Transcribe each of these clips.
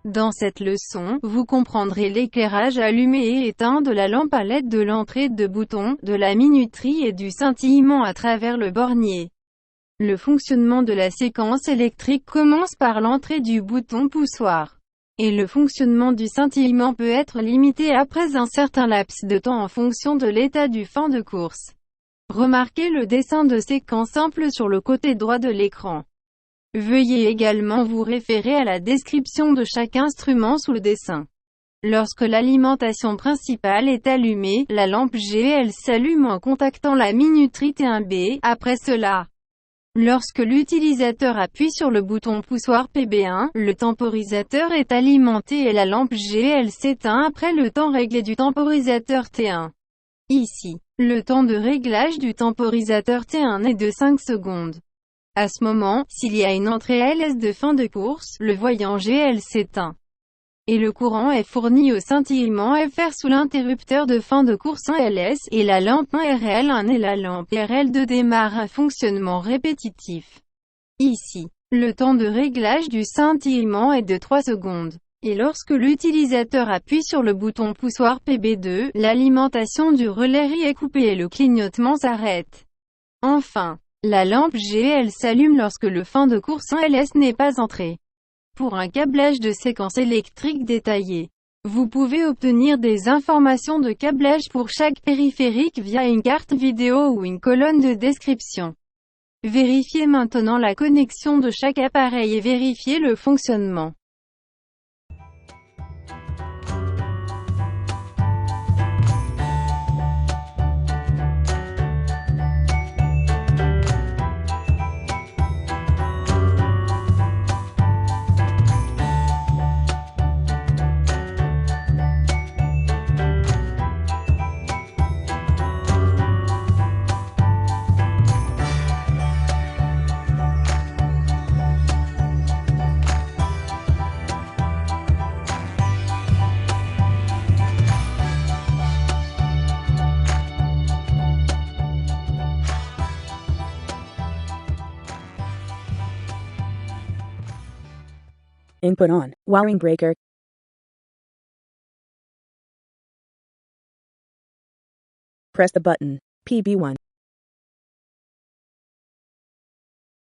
Dans cette leçon, vous comprendrez l'éclairage allumé et éteint de la lampe à l'aide de l'entrée de boutons, de la minuterie et du scintillement à travers le bornier. Le fonctionnement de la séquence électrique commence par l'entrée du bouton poussoir. Et le fonctionnement du scintillement peut être limité après un certain laps de temps en fonction de l'état du fin de course. Remarquez le dessin de séquence simple sur le côté droit de l'écran. Veuillez également vous référer à la description de chaque instrument sous le dessin. Lorsque l'alimentation principale est allumée, la lampe GL s'allume en contactant la minuterie T1B. Après cela, lorsque l'utilisateur appuie sur le bouton poussoir PB1, le temporisateur est alimenté et la lampe GL s'éteint après le temps réglé du temporisateur T1. Ici, le temps de réglage du temporisateur T1 est de 5 secondes. À ce moment, s'il y a une entrée LS de fin de course, le voyant GL s'éteint. Et le courant est fourni au scintillement FR sous l'interrupteur de fin de course 1 LS, et la lampe 1 RL1 et la lampe RL2 démarrent un fonctionnement répétitif. Ici, le temps de réglage du scintillement est de 3 secondes. Et lorsque l'utilisateur appuie sur le bouton poussoir PB2, l'alimentation du relais RI est coupée et le clignotement s'arrête. Enfin, la lampe GL s'allume lorsque le fin de course 1 LS n'est pas entré. Pour un câblage de séquence électrique détaillé, vous pouvez obtenir des informations de câblage pour chaque périphérique via une carte vidéo ou une colonne de description. Vérifiez maintenant la connexion de chaque appareil et vérifiez le fonctionnement. Input on. Wiring breaker. Press the button. PB1.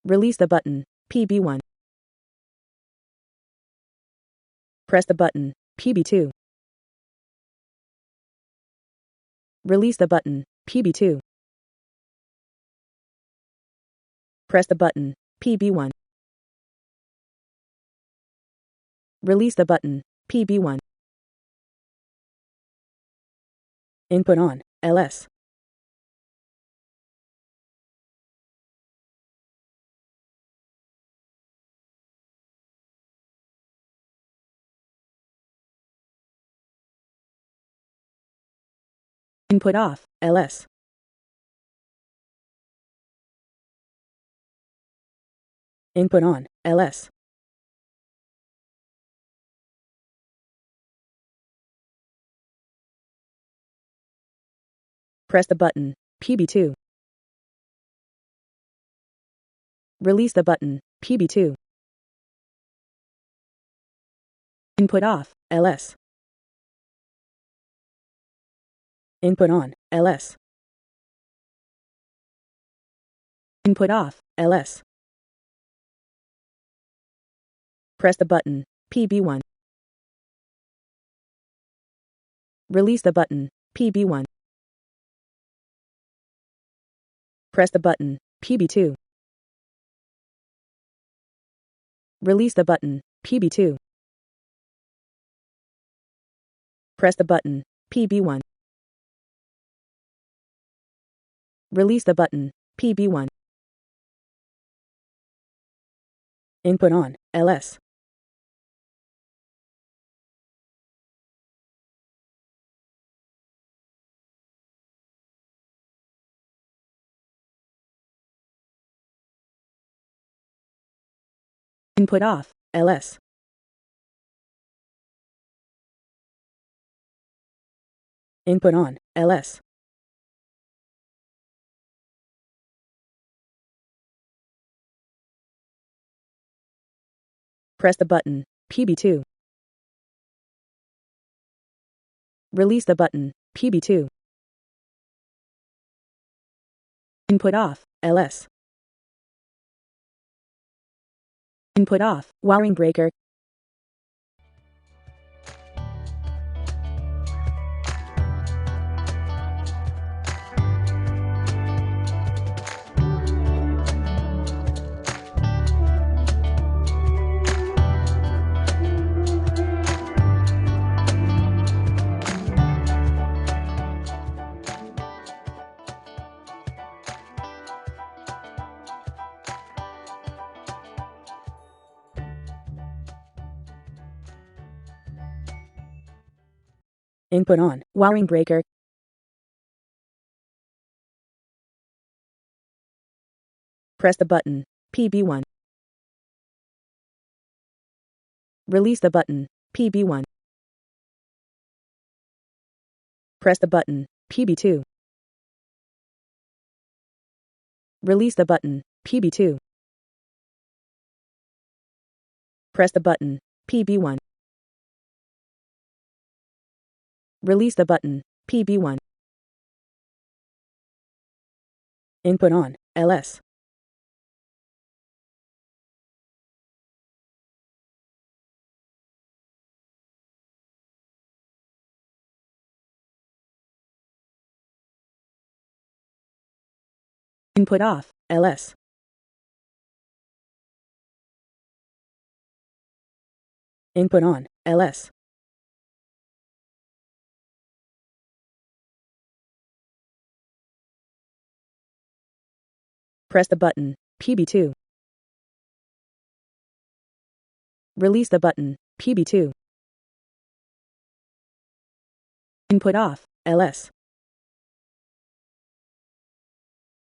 Release the button. PB1. Press the button. PB2. Release the button. PB2. Press the button. PB1. Release the button. PB1. Input on. LS. Input off. LS. Input on. LS. Press the button. PB2. Release the button. PB2. Input off. LS. Input on. LS. Input off. LS. Press the button. PB1. Release the button. PB1. Press the button. PB2. Release the button. PB2. Press the button. PB1. Release the button. PB1. Input on. LS. Input off. LS. Input on. LS. Press the button. PB2. Release the button, PB2. Input off, LS. Input off, wiring breaker. Input on, wiring breaker. Press the button, PB1. Release the button, PB1. Press the button, PB2. Release the button, PB2. Press the button, PB1. Release the button, PB1. Input on, LS. Input off, LS. Input on, LS. Press the button, PB2. Release the button, PB2. Input off, LS.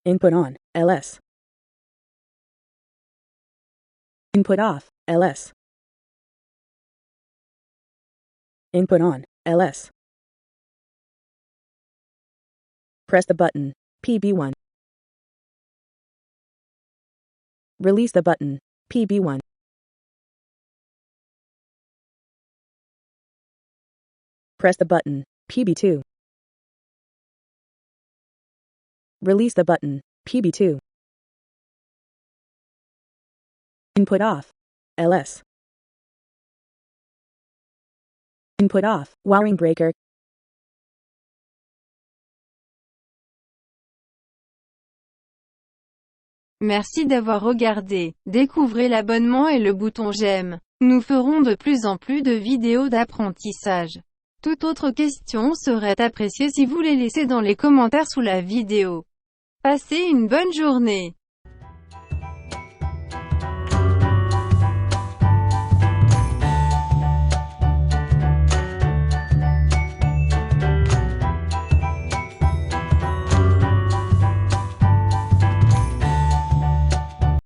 Input on, LS. Input off, LS. Input on, LS. Press the button, PB1. Release the button, PB1. Press the button, PB2. Release the button, PB2. Input off, LS. Input off, wiring breaker. Merci d'avoir regardé. Découvrez l'abonnement et le bouton j'aime. Nous ferons de plus en plus de vidéos d'apprentissage. Toute autre question serait appréciée si vous les laissez dans les commentaires sous la vidéo. Passez une bonne journée.